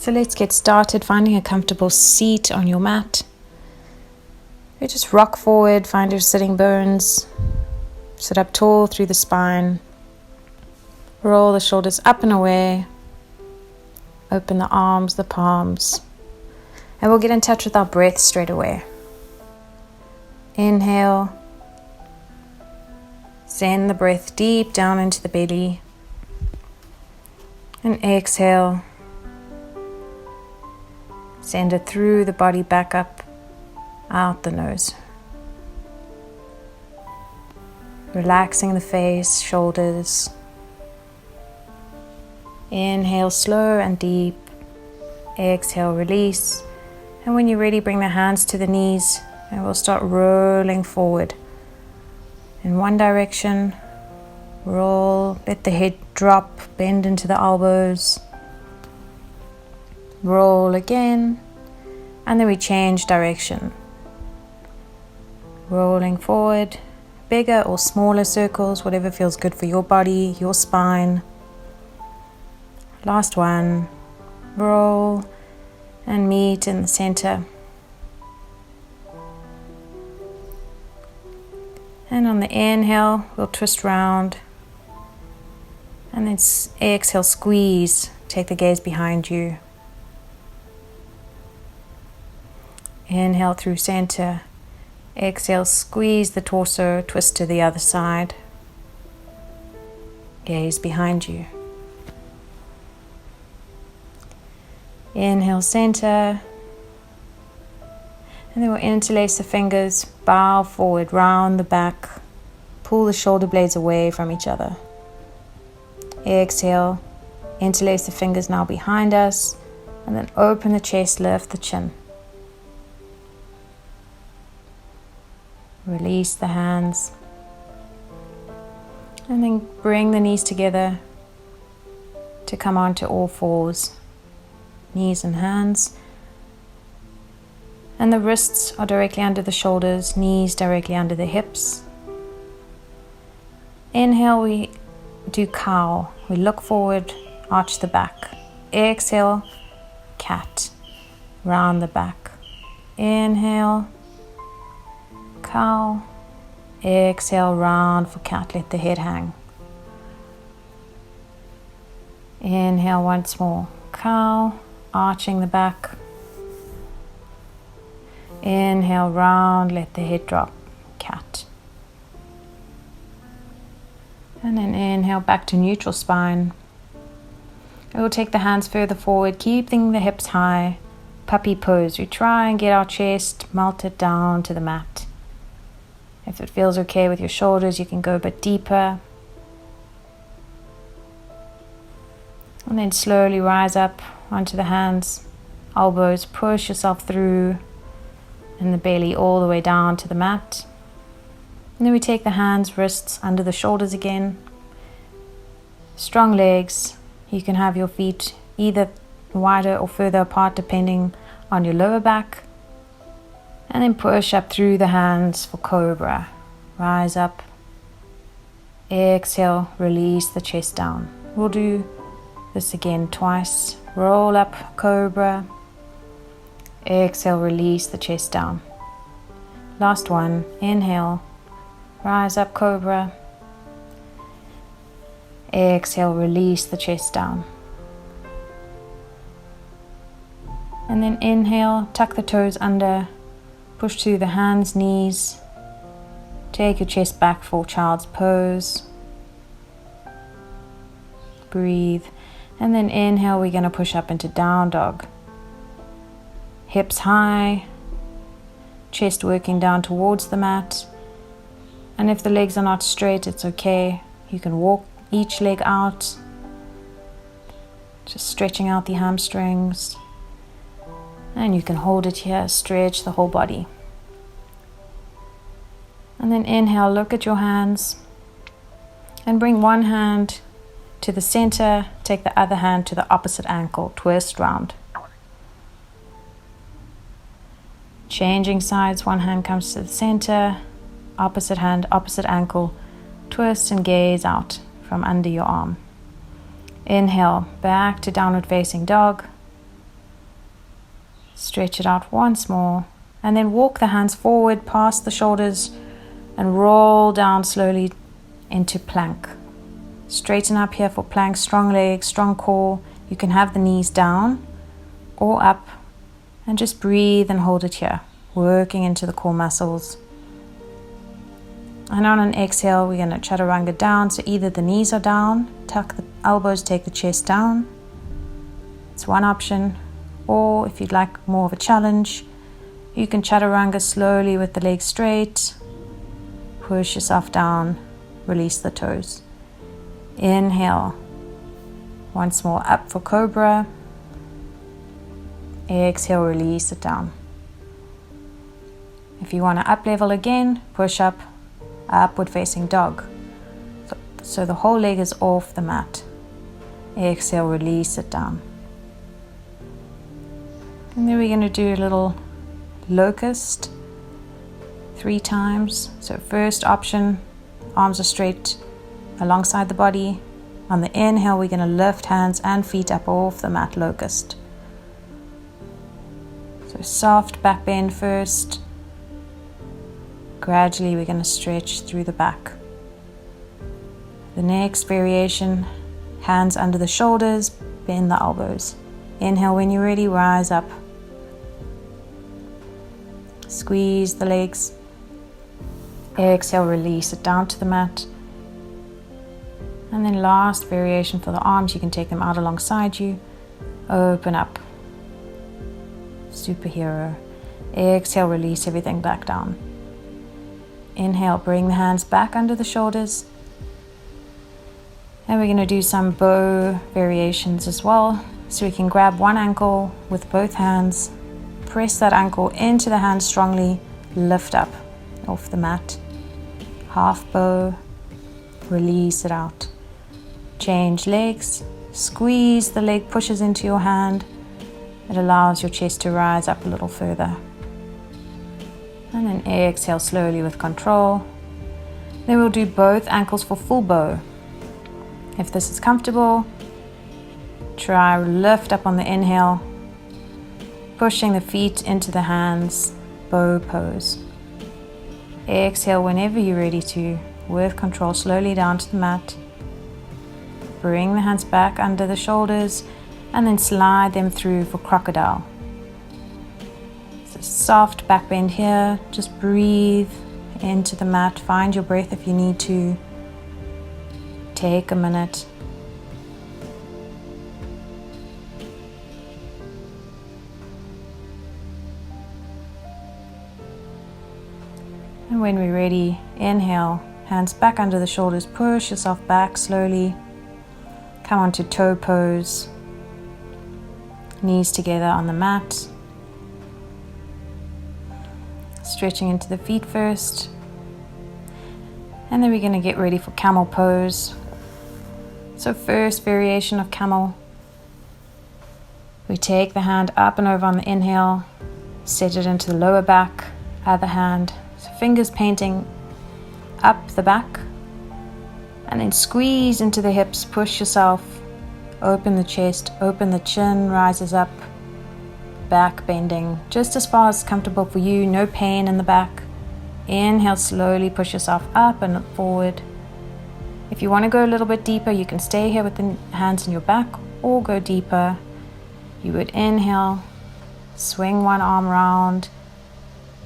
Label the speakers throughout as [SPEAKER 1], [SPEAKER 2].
[SPEAKER 1] So let's get started, finding a comfortable seat on your mat. You just rock forward, find your sitting bones. Sit up tall through the spine. Roll the shoulders up and away. Open the arms, the palms. And we'll get in touch with our breath straight away. Inhale. Send the breath deep down into the belly. And exhale. Send it through the body back up, out the nose. Relaxing the face, shoulders. Inhale slow and deep. Exhale, release. And when you're ready, bring the hands to the knees and we'll start rolling forward. In one direction, roll, let the head drop, bend into the elbows. Roll again, and then we change direction. Rolling forward, bigger or smaller circles, whatever feels good for your body, your spine. Last one, roll and meet in the center. And on the inhale, we'll twist round. And then exhale, squeeze, take the gaze behind you. Inhale through center. Exhale, squeeze the torso, twist to the other side. Gaze behind you. Inhale, center. And then we'll interlace the fingers, bow forward, round the back. Pull the shoulder blades away from each other. Exhale, interlace the fingers now behind us. And then open the chest, lift the chin. Release the hands. And then bring the knees together to come onto all fours. Knees and hands. And the wrists are directly under the shoulders, knees directly under the hips. Inhale, we do cow. We look forward, arch the back. Exhale, cat. Round the back. Inhale, cow. Exhale, round for cat. Let the head hang. Inhale once more. Cow, arching the back. Inhale, round, let the head drop. Cat. And then inhale back to neutral spine. We'll take the hands further forward, keeping the hips high. Puppy pose. We try and get our chest melted down to the mat. If it feels okay with your shoulders, you can go a bit deeper. And then slowly rise up onto the hands, elbows, push yourself through and the belly all the way down to the mat. And then we take the hands, wrists under the shoulders again. Strong legs. You can have your feet either wider or further apart depending on your lower back. And then push up through the hands for cobra. Rise up. Exhale, release the chest down. We'll do this again twice. Roll up, cobra. Exhale, release the chest down. Last one. Inhale. Rise up, cobra. Exhale, release the chest down. And then inhale, tuck the toes under. Push through the hands, knees. Take your chest back for child's pose. Breathe. And then inhale, we're going to push up into down dog. Hips high. Chest working down towards the mat. And if the legs are not straight, it's okay. You can walk each leg out. Just stretching out the hamstrings. And you can hold it here, stretch the whole body. And then inhale, look at your hands. And bring one hand to the center, take the other hand to the opposite ankle, twist round. Changing sides, one hand comes to the center, opposite hand, opposite ankle, twist and gaze out from under your arm. Inhale, back to downward facing dog. Stretch it out once more. And then walk the hands forward past the shoulders and roll down slowly into plank. Straighten up here for plank. Strong legs, strong core. You can have the knees down or up. And just breathe and hold it here. Working into the core muscles. And on an exhale, we're going to chaturanga down. So either the knees are down, tuck the elbows, take the chest down. It's one option. Or if you'd like more of a challenge, you can chaturanga slowly with the legs straight. Push yourself down. Release the toes. Inhale. Once more up for cobra. Exhale, release it down. If you want to up level again, push up, upward facing dog. So the whole leg is off the mat. Exhale, release it down. And then we're going to do a little locust 3 times. So first option, arms are straight alongside the body. On the inhale, we're going to lift hands and feet up off the mat, locust. So soft back bend first. Gradually we're going to stretch through the back. The next variation, hands under the shoulders, bend the elbows. Inhale when you're ready, rise up. Squeeze the legs. Exhale, release it down to the mat. And then last variation for the arms, you can take them out alongside you. Open up. Superhero. Exhale, release everything back down. Inhale, bring the hands back under the shoulders. And we're going to do some bow variations as well. So we can grab one ankle with both hands, press that ankle into the hand strongly, lift up off the mat. Half bow, release it out. Change legs, squeeze the leg, pushes into your hand. It allows your chest to rise up a little further. And then exhale slowly with control. Then we'll do both ankles for full bow. If this is comfortable, try lift up on the inhale, pushing the feet into the hands, bow pose. Exhale whenever you're ready to, with control, slowly down to the mat. Bring the hands back under the shoulders and then slide them through for crocodile. Soft back bend here. Just breathe into the mat. Find your breath if you need to. Take a minute. And when we're ready, inhale, hands back under the shoulders, push yourself back slowly. Come onto toe pose. Knees together on the mat. Stretching into the feet first. And then we're going to get ready for camel pose. So first variation of camel. We take the hand up and over on the inhale. Set it into the lower back. Other hand. So fingers painting up the back. And then squeeze into the hips. Push yourself. Open the chest. Open the chin. Rises up. Back bending just as far as comfortable for you, no pain in the back. Inhale, slowly push yourself up and forward. If you want to go a little bit deeper, you can stay here with the hands in your back or go deeper. You would inhale, swing one arm round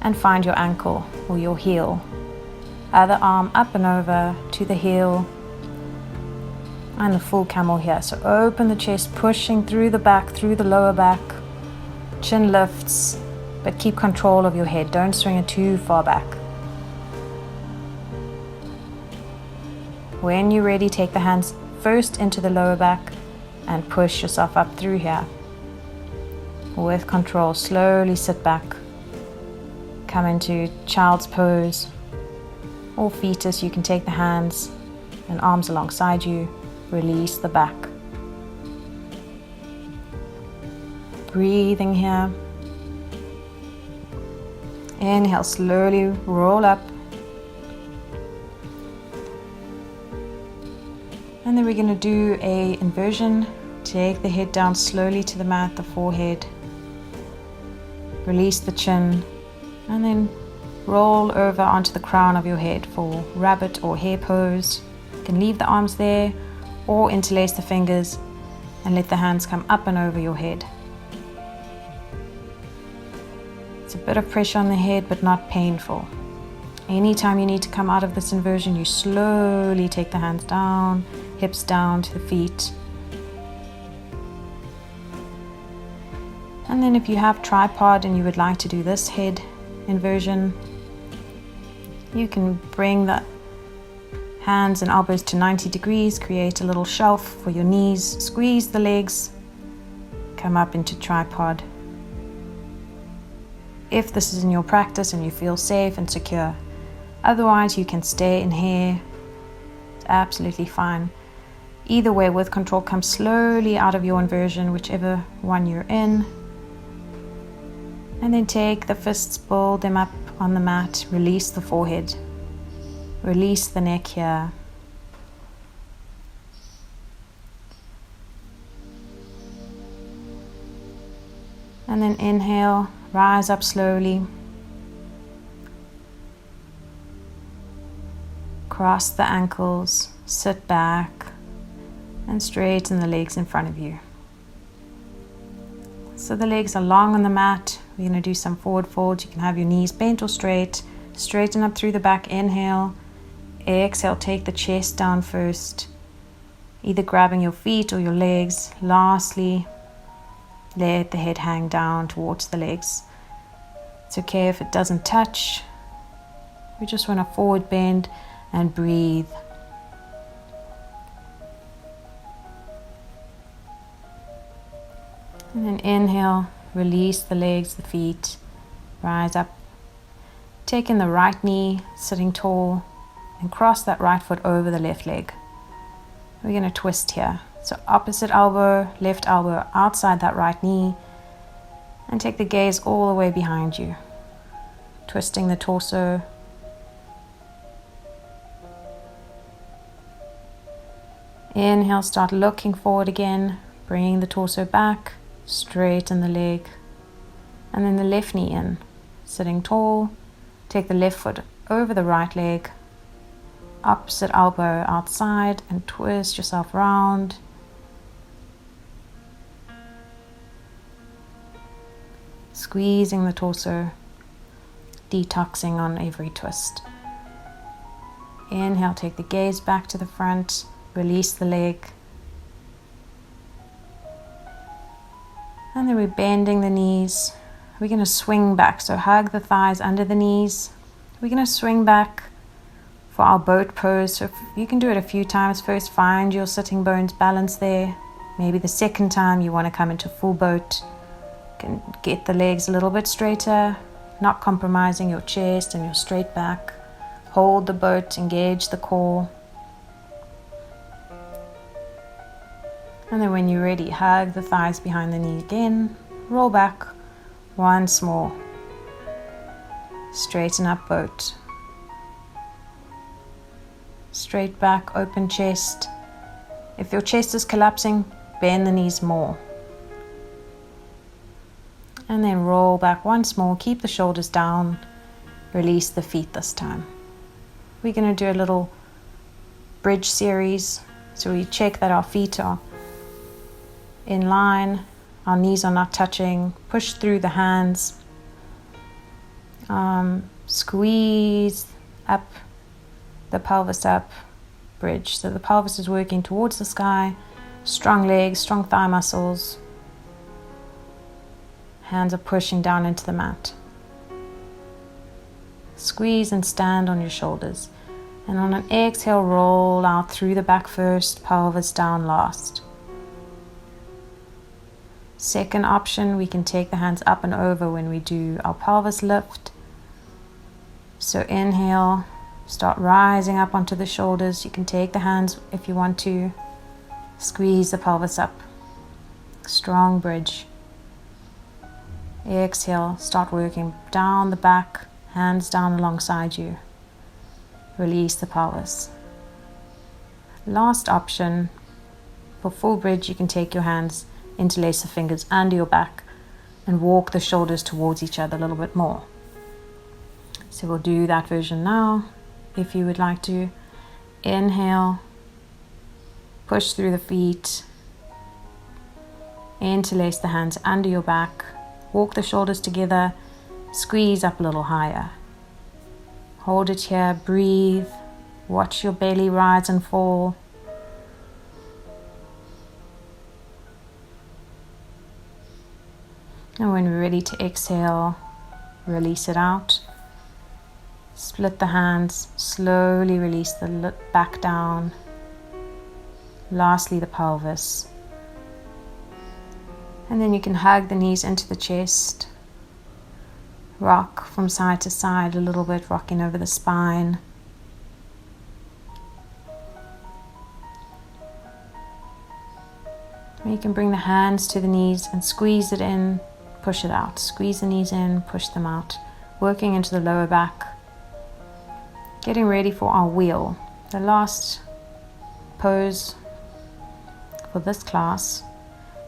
[SPEAKER 1] and find your ankle or your heel. Other arm up and over to the heel. And the full camel here. So open the chest, pushing through the back, through the lower back. Chin lifts, but keep control of your head. Don't swing it too far back. When you're ready, take the hands first into the lower back and push yourself up through here. With control, slowly sit back. Come into child's pose or fetus. You can take the hands and arms alongside you. Release the back. Breathing here. Inhale, slowly roll up. And then we're going to do a inversion. Take the head down slowly to the mat, the forehead. release the chin, and then roll over onto the crown of your head for rabbit or hare pose. You can leave the arms there or interlace the fingers and let the hands come up and over your head. It's a bit of pressure on the head, but not painful. Anytime you need to come out of this inversion, you slowly take the hands down, hips down to the feet. And then if you have tripod and you would like to do this head inversion, you can bring the hands and elbows to 90 degrees, create a little shelf for your knees, squeeze the legs, come up into tripod. If this is in your practice and you feel safe and secure. Otherwise, you can stay in hare. It's absolutely fine. Either way, with control, come slowly out of your inversion, whichever one you're in. And then take the fists, build them up on the mat, release the forehead, release the neck here. And then inhale, rise up slowly. Cross the ankles, sit back, and straighten the legs in front of you. So the legs are long on the mat. We're going to do some forward folds. You can have your knees bent or straight. Straighten up through the back, inhale. Exhale, take the chest down first, either grabbing your feet or your legs. Lastly, let the head hang down towards the legs. It's okay if it doesn't touch. We just want to forward bend and breathe. And then inhale, release the legs, the feet, rise up. Taking the right knee, sitting tall, and cross that right foot over the left leg. We're going to twist here. So opposite elbow, left elbow outside that right knee, and take the gaze all the way behind you. Twisting the torso. Inhale, start looking forward again, bring the torso back, straighten the leg, and then the left knee in, sitting tall. Take the left foot over the right leg, opposite elbow outside, and twist yourself round. Squeezing the torso, detoxing on every twist. Inhale, take the gaze back to the front, release the leg. And then we're bending the knees. We're going to swing back, so hug the thighs under the knees. We're going to swing back for our boat pose. So if you can do it a few times first, find your sitting bones balance there. Maybe the second time you want to come into full boat. You can get the legs a little bit straighter, not compromising your chest and your straight back. Hold the boat, engage the core. And then when you're ready, hug the thighs behind the knee again. Roll back once more. Straighten up boat. Straight back, open chest. If your chest is collapsing, bend the knees more. And then roll back once more. Keep the shoulders down. Release the feet this time. We're going to do a little bridge series. So we check that our feet are in line, our knees are not touching. Push through the hands. Squeeze up, the pelvis up, bridge. So the pelvis is working towards the sky. Strong legs, strong thigh muscles. Hands are pushing down into the mat. Squeeze and stand on your shoulders. And on an exhale, roll out through the back first, pelvis down last. Second option, we can take the hands up and over when we do our pelvis lift. So inhale, start rising up onto the shoulders. You can take the hands if you want to. Squeeze the pelvis up. Strong bridge. Exhale, start working down the back, hands down alongside you. Release the pelvis. Last option, for full bridge, you can take your hands, interlace the fingers under your back, and walk the shoulders towards each other a little bit more. So we'll do that version now. If you would like to, inhale, push through the feet, interlace the hands under your back, walk the shoulders together, squeeze up a little higher. Hold it here, breathe, watch your belly rise and fall. And when we're ready to exhale, release it out. Split the hands, slowly release the back down. Lastly, the pelvis. And then you can hug the knees into the chest. Rock from side to side a little bit, rocking over the spine. And you can bring the hands to the knees and squeeze it in, push it out. Squeeze the knees in, push them out. Working into the lower back. Getting ready for our wheel. The last pose for this class.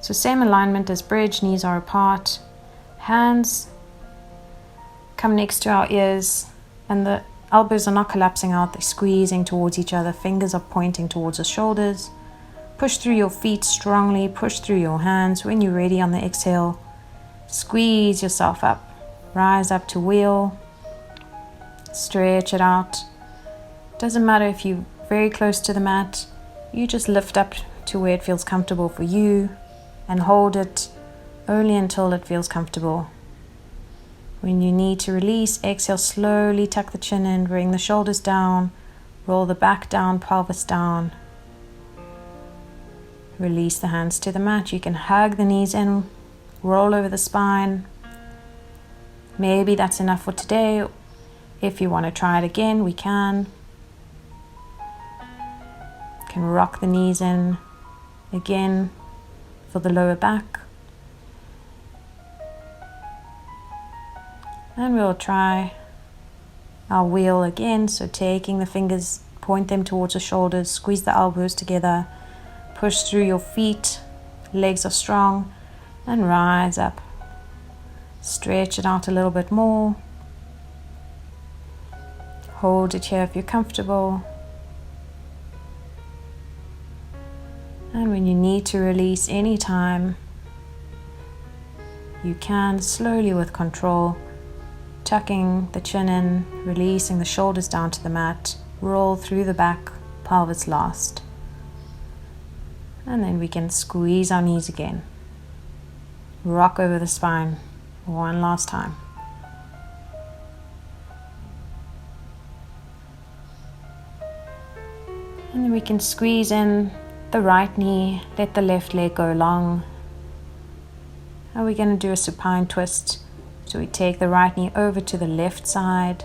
[SPEAKER 1] So same alignment as bridge, knees are apart. Hands come next to our ears and the elbows are not collapsing out, they're squeezing towards each other. Fingers are pointing towards the shoulders. Push through your feet strongly, push through your hands. When you're ready on the exhale, squeeze yourself up. Rise up to wheel. Stretch it out. Doesn't matter if you're very close to the mat, you just lift up to where it feels comfortable for you and hold it only until it feels comfortable. When you need to release, exhale, slowly tuck the chin in, bring the shoulders down, roll the back down, pelvis down. Release the hands to the mat. You can hug the knees in, roll over the spine. Maybe that's enough for today. If you want to try it again, we can. Can rock the knees in again for the lower back. And we'll try our wheel again. So taking the fingers, point them towards the shoulders, squeeze the elbows together, push through your feet, legs are strong, and rise up. Stretch it out a little bit more. Hold it here if you're comfortable. And when you need to release anytime, you can slowly with control, tucking the chin in, releasing the shoulders down to the mat, roll through the back, pelvis last. And then we can squeeze our knees again. Rock over the spine one last time. And then we can squeeze in the right knee, let the left leg go long. And we're going to do a supine twist. So we take the right knee over to the left side,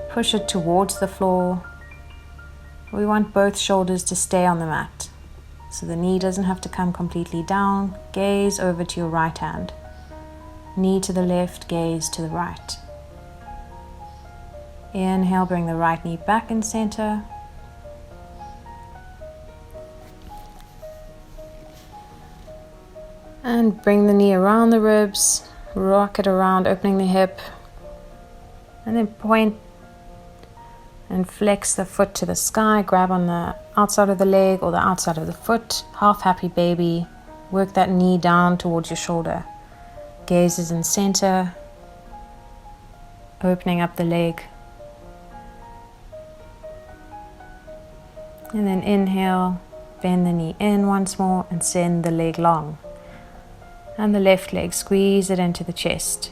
[SPEAKER 1] push it towards the floor. We want both shoulders to stay on the mat. So the knee doesn't have to come completely down. Gaze over to your right hand. Knee to the left, gaze to the right. Inhale, bring the right knee back in center. And bring the knee around the ribs, rock it around, opening the hip. And then point and flex the foot to the sky. Grab on the outside of the leg or the outside of the foot. Half happy baby. Work that knee down towards your shoulder. Gaze is in center. Opening up the leg. And then inhale, bend the knee in once more and send the leg long. And the left leg, squeeze it into the chest.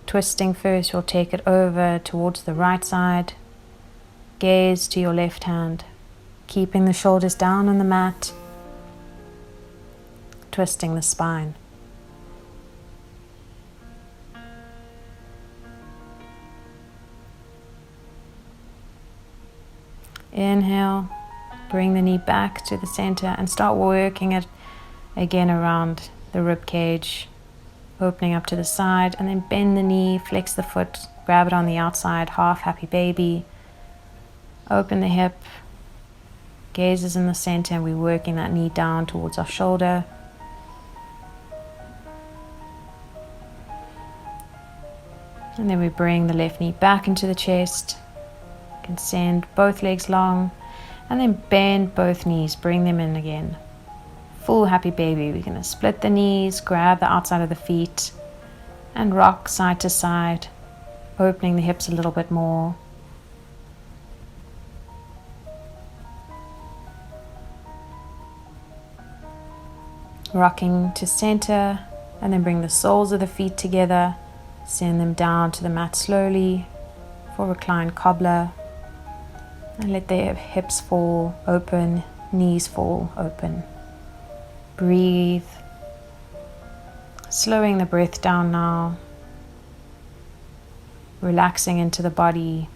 [SPEAKER 1] Twisting first, you'll take it over towards the right side. Gaze to your left hand, keeping the shoulders down on the mat. Twisting the spine. Inhale, bring the knee back to the center and start working it again around the rib cage, opening up to the side, and then bend the knee, flex the foot, grab it on the outside, half happy baby. Open the hip, gaze is in the center, and we're working that knee down towards our shoulder. And then we bring the left knee back into the chest. You can send both legs long and then bend both knees, bring them in again. Full happy baby. We're going to split the knees, grab the outside of the feet and rock side to side, opening the hips a little bit more. Rocking to center and then bring the soles of the feet together. Send them down to the mat slowly for reclined cobbler. And let the hips fall open, knees fall open. Breathe. Slowing the breath down now. Relaxing into the body.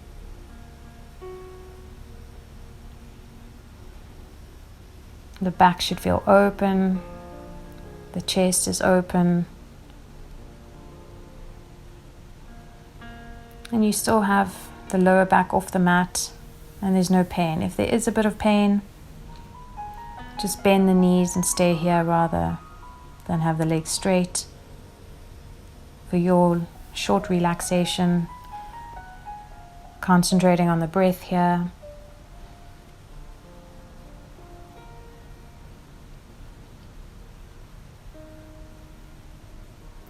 [SPEAKER 1] The back should feel open. The chest is open. And you still have the lower back off the mat and there's no pain. If there is a bit of pain, just bend the knees and stay here rather than have the legs straight. For your short relaxation, concentrating on the breath here.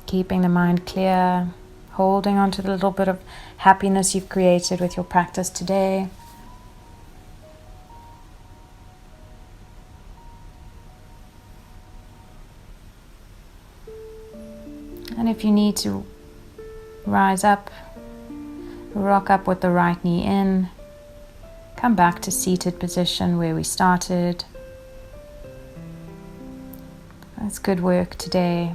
[SPEAKER 1] Keeping the mind clear, holding on to the little bit of happiness you've created with your practice today. And if you need to rise up, rock up with the right knee in, come back to seated position where we started. That's good work today.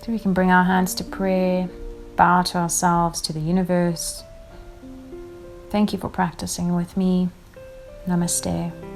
[SPEAKER 1] So we can bring our hands to prayer, bow to ourselves, to the universe. Thank you for practicing with me. Namaste.